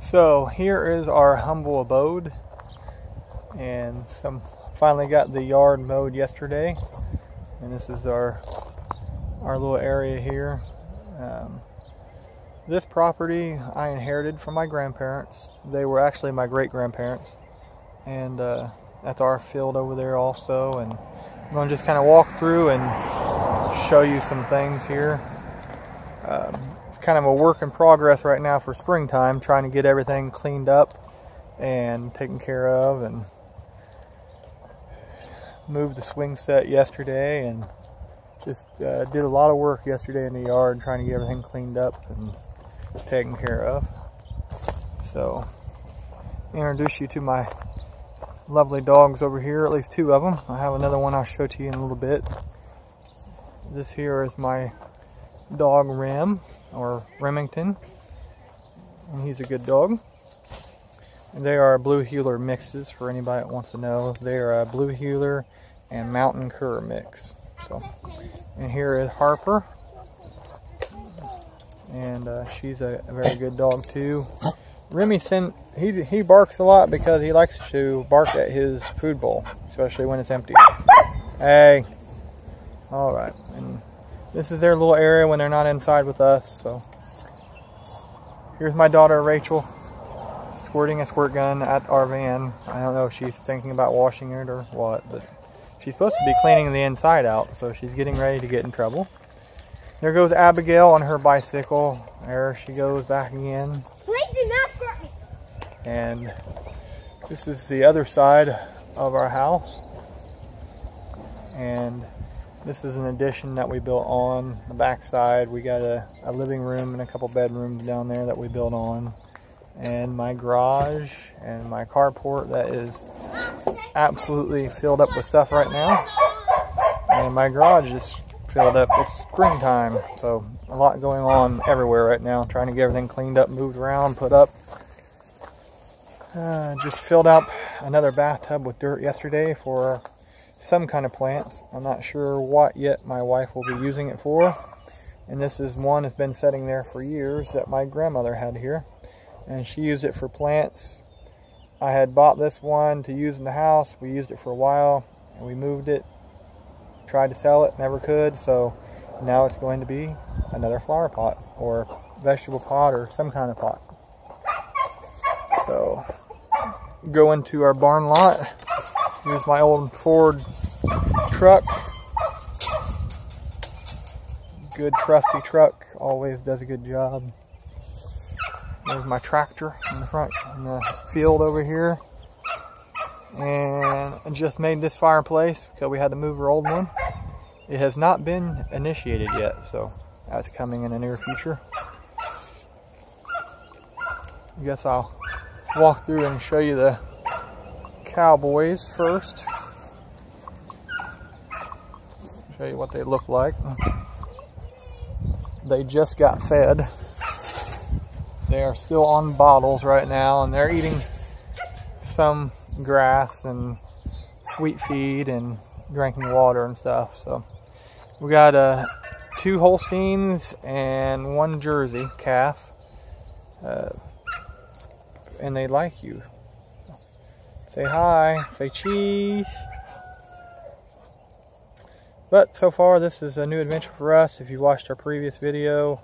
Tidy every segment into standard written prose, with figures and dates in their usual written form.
So here is our humble abode, and finally got the yard mowed yesterday, and this is our little area here. This property I inherited from my grandparents. They were actually my great-grandparents, and that's our field over there also. And I'm going to just kind of walk through and show you some things here. It's kind of a work in progress right now for springtime, trying to get everything cleaned up and taken care of, and moved the swing set yesterday, and just did a lot of work yesterday in the yard trying to get everything cleaned up and taken care of. So introduce you to my lovely dogs over here, at least two of them. I have another one I'll show to you in a little bit. This here is my dog Rem, or Remington, and he's a good dog. And they are Blue Heeler mixes, for anybody that wants to know. They're a Blue Heeler and Mountain Cur mix. So, and here is Harper, and she's a very good dog too. Remy, he barks a lot because he likes to bark at his food bowl, especially when it's empty. Hey, all right. And this is their little area when they're not inside with us. So here's my daughter Rachel, squirting a squirt gun at our van. I don't know if she's thinking about washing it or what, but she's supposed to be cleaning the inside out, so she's getting ready to get in trouble. There goes Abigail on her bicycle. There she goes back again. Please do not squirt me. And this is the other side of our house. And this is an addition that we built on the back side. We got a living room and a couple bedrooms down there that we built on. And my garage and my carport that is absolutely filled up with stuff right now. And my garage is filled up. It's springtime, so a lot going on everywhere right now, trying to get everything cleaned up, moved around, put up. Just filled up another bathtub with dirt yesterday for some kind of plants. I'm not sure what yet my wife will be using it for. And this is one that's been sitting there for years that my grandmother had here, and she used it for plants. I had bought this one to use in the house. We used it for a while and we moved it, tried to sell it, never could, so now it's going to be another flower pot or vegetable pot or some kind of pot. So go into our barn lot. Here's my old Ford truck. Good trusty truck, always does a good job. There's my tractor in the front in the field over here. And I just made this fireplace because we had to move our old one. It has not been initiated yet, so that's coming in the near future. I guess I'll walk through and show you the cowboys first. Show you what they look like. They just got fed. They are still on bottles right now, and they're eating some grass and sweet feed and drinking water and stuff. So we got 2 Holsteins and 1 Jersey calf, and they like you. Say hi, say cheese. But so far this is a new adventure for us. If you watched our previous video,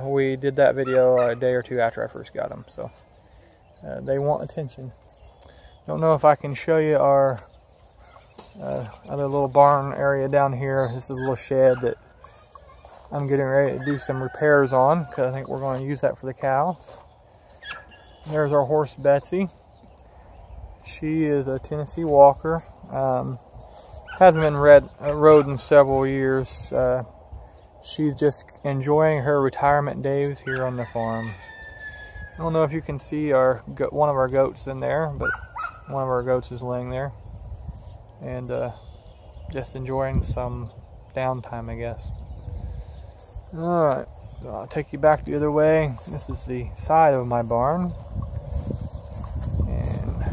we did that video a day or two after I first got them, so they want attention. Don't know if I can show you our other little barn area down here. This is a little shed that I'm getting ready to do some repairs on because I think we're going to use that for the cow. There's our horse Betsy. She is a Tennessee Walker. Hasn't been rode in several years. She's just enjoying her retirement days here on the farm. I don't know if you can see one of our goats in there, but one of our goats is laying there and just enjoying some downtime, I guess. Alright, I'll take you back the other way. This is the side of my barn. And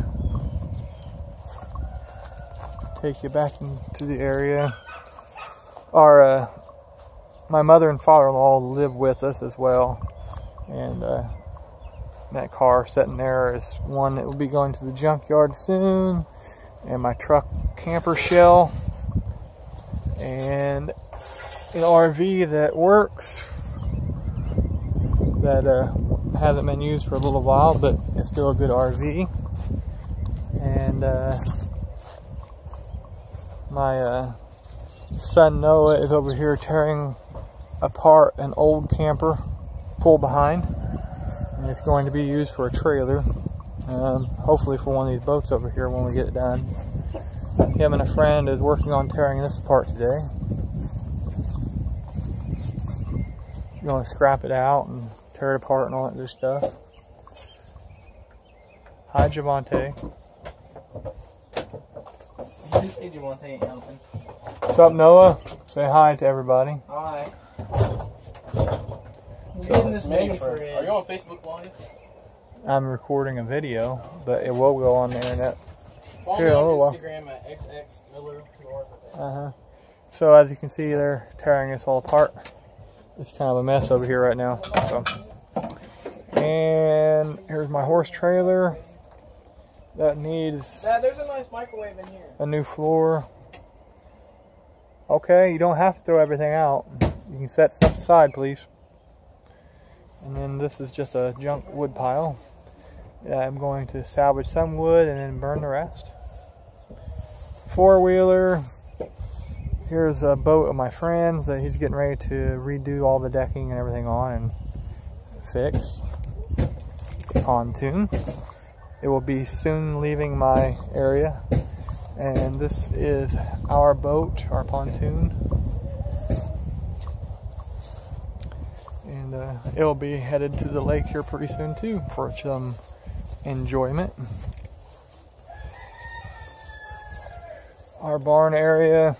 take you back into the area. My mother and father-in-law live with us as well, and That car sitting there is one that will be going to the junkyard soon. And my truck camper shell. And an RV that works. That hasn't been used for a little while, but it's still a good RV. And my son Noah is over here tearing apart an old camper pull behind, and it's going to be used for a trailer, hopefully for one of these boats over here when we get it done. Him and a friend is working on tearing this apart today. Going to scrap it out and tear it apart and all that good stuff. Hi, Javante. Hey, Javante ain't helping. What's up, Noah? Say hi to everybody. Hi. So, this mini fridge. Are you on Facebook Live? I'm recording a video, but it will go on the internet. Follow me on Instagram at xxmiller. So as you can see, they're tearing this all apart. It's kind of a mess over here right now. So, and here's my horse trailer that needs there's a nice microwave in here. A new floor. Okay, you don't have to throw everything out. You can set stuff aside, please. And then this is just a junk wood pile. I'm going to salvage some wood and then burn the rest. Four-wheeler. Here's a boat of my friend's that he's getting ready to redo all the decking and everything on and fix. Pontoon. It will be soon leaving my area. And this is our boat, our pontoon. And it'll be headed to the lake here pretty soon too for some enjoyment. Our barn area.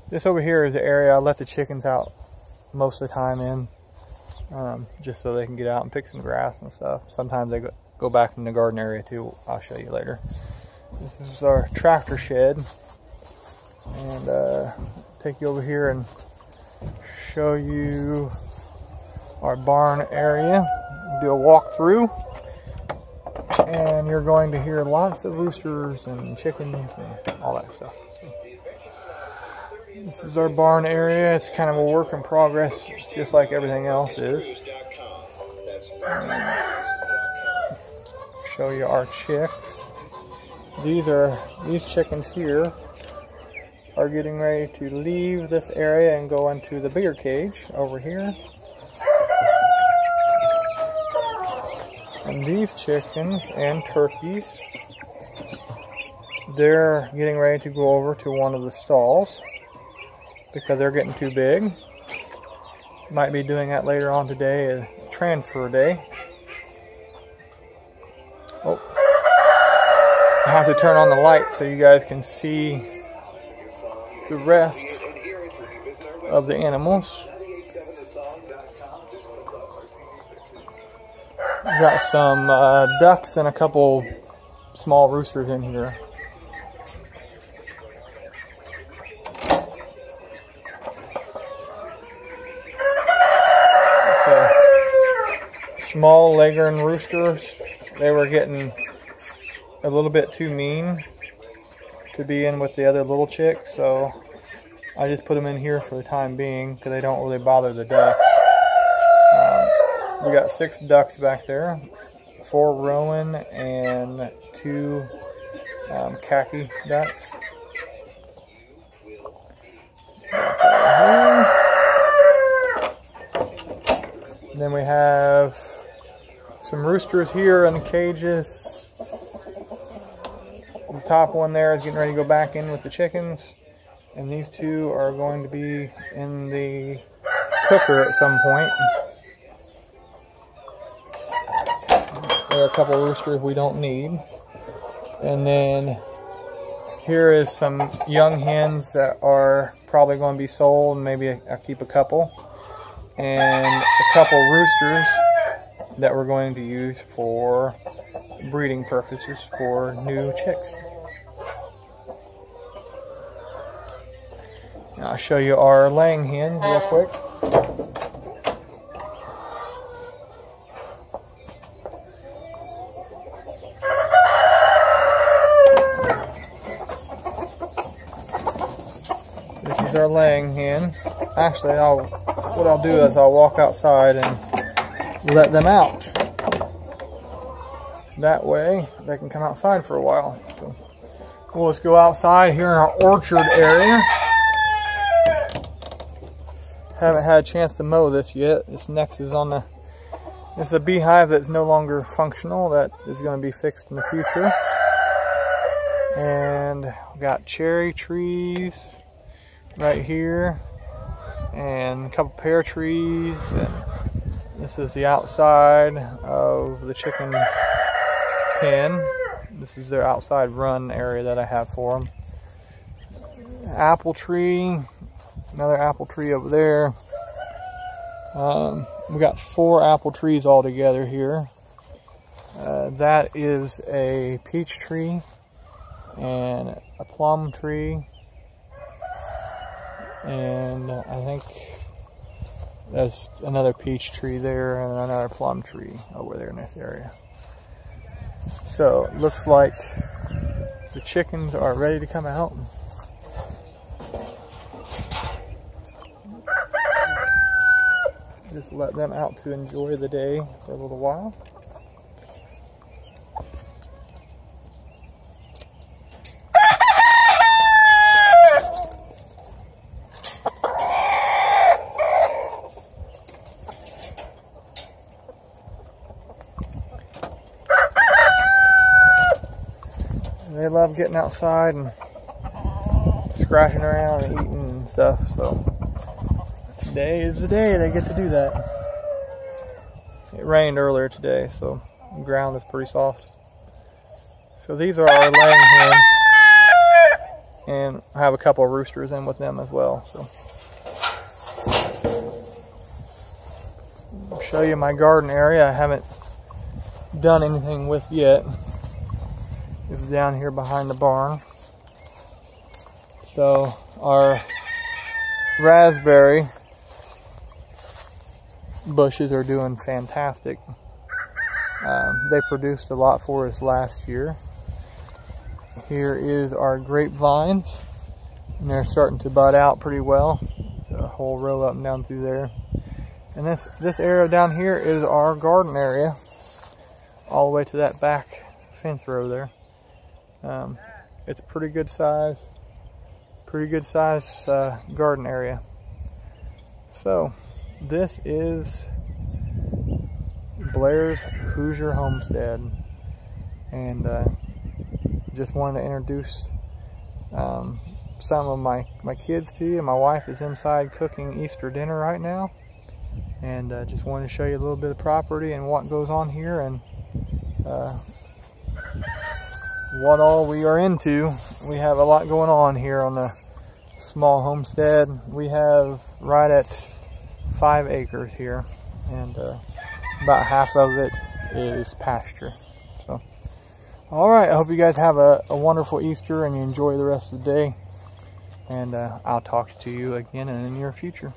This over here is the area I let the chickens out most of the time in, just so they can get out and pick some grass and stuff. Sometimes they go back in the garden area too. I'll show you later. This is our tractor shed, and take you over here and show you our barn area. Do a walkthrough, and you're going to hear lots of roosters and chickens and all that stuff. This is our barn area. It's kind of a work in progress, just like everything else is. Show you our chicks. These chickens here are getting ready to leave this area and go into the bigger cage over here. And these chickens and turkeys, they're getting ready to go over to one of the stalls because they're getting too big. Might be doing that later on today, a transfer day. Oh, I have to turn on the light so you guys can see the rest of the animals. Got some ducks and a couple small roosters in here. So, small leghorn roosters. They were getting a little bit too mean to be in with the other little chicks, so I just put them in here for the time being because they don't really bother the ducks. We got 6 ducks back there, 4 rowan and 2 khaki ducks. And then we have some roosters here in the cages. The top one there is getting ready to go back in with the chickens. And these 2 are going to be in the cooker at some point. There are a couple roosters we don't need. And then here is some young hens that are probably going to be sold. Maybe I'll keep a couple. And a couple roosters that we're going to use for breeding purposes for new chicks. Now I'll show you our laying hens real quick. These are laying hens. Actually, what I'll do is I'll walk outside and let them out. That way they can come outside for a while. So we'll just go outside here in our orchard area. Haven't had a chance to mow this yet. This next is on the, it's a beehive that's no longer functional. That is going to be fixed in the future. And we got cherry trees right here, and a couple pear trees. And this is the outside of the chicken pen. This is their outside run area that I have for them. Apple tree, another apple tree over there. We got 4 apple trees all together here. That is a peach tree and a plum tree, and I think there's another peach tree there and another plum tree over there in this area. So it looks like the chickens are ready to come out. Just let them out to enjoy the day for a little while. They love getting outside and scratching around and eating and stuff, so today is the day they get to do that. It rained earlier today, so the ground is pretty soft. So these are our laying hens, and I have a couple of roosters in with them as well. So I'll show you my garden area I haven't done anything with yet. It's down here behind the barn. So our raspberry bushes are doing fantastic. They produced a lot for us last year. Here is our grapevines, and they're starting to bud out pretty well. There's a whole row up and down through there. And this area down here is our garden area, all the way to that back fence row there. It's a pretty good size garden area. So this is Blair's Hoosier Homestead, and just wanted to introduce some of my kids to you. My wife is inside cooking Easter dinner right now, and just wanted to show you a little bit of property and what goes on here, and what all we are into. We have a lot going on here on the small homestead. We have right at 5 acres here, and about half of it is pasture. So, all right, I hope you guys have a wonderful Easter and you enjoy the rest of the day, and I'll talk to you again in the near future.